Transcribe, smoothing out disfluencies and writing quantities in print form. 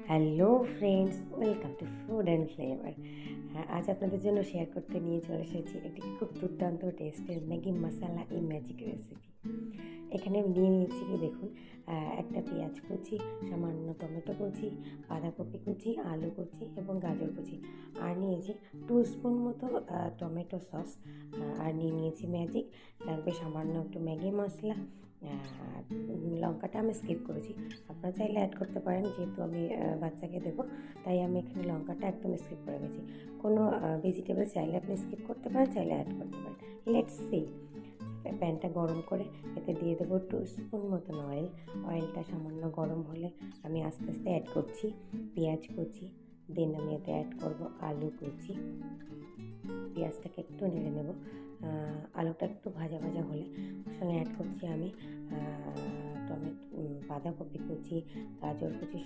Hello friends, welcome to food and flavour. আজ আপনাদের জন্য শেয়ার করতে নিয়ে চলে এসেছি একটি খুব দুর্দান্ত টেস্টের ম্যাগি মশালা এই ম্যাজিক রেসিপি। এখানে আমি নিয়ে নিয়েছি কি দেখুন, একটা পেঁয়াজ কুচি, সামান্য টমেটো কুচি, বাঁধাকপি কুচি, আলু কুচি এবং গাজর কুচি, আর নিয়েছি 2 স্পুন মতো টমেটো সস, আর নিয়ে নিয়েছি ম্যাজিক, লাগবে সামান্য একটু ম্যাগি মশলা। লঙ্কাটা আমি স্কিপ করেছি, আপনারা চাইলে অ্যাড করতে পারেন, যেহেতু আমি বাচ্চাকে দেবো তাই আমি এখানে লঙ্কাটা একদম স্কিপ করে গেছি। কোনো ভেজিটেবল চাইলে আপনি স্কিপ করতে পারেন, চাইলে অ্যাড করতে পারেন। Let's see. প্যানটা গরম করে এতে দিয়ে দেবো 2 স্পুন মতন অয়েল। অয়েলটা সামান্য গরম হলে আমি আস্তে আস্তে অ্যাড করছি পেঁয়াজ কুচি, দেন আমি এতে অ্যাড করবো আলু কুচি। পেঁয়াজটাকে একটু নেড়ে নেব, আলুটা একটু ভাজা ভাজা হলে ওর সঙ্গে অ্যাড করছি আমি বাঁধাকপি কুচি, গাজর কুচি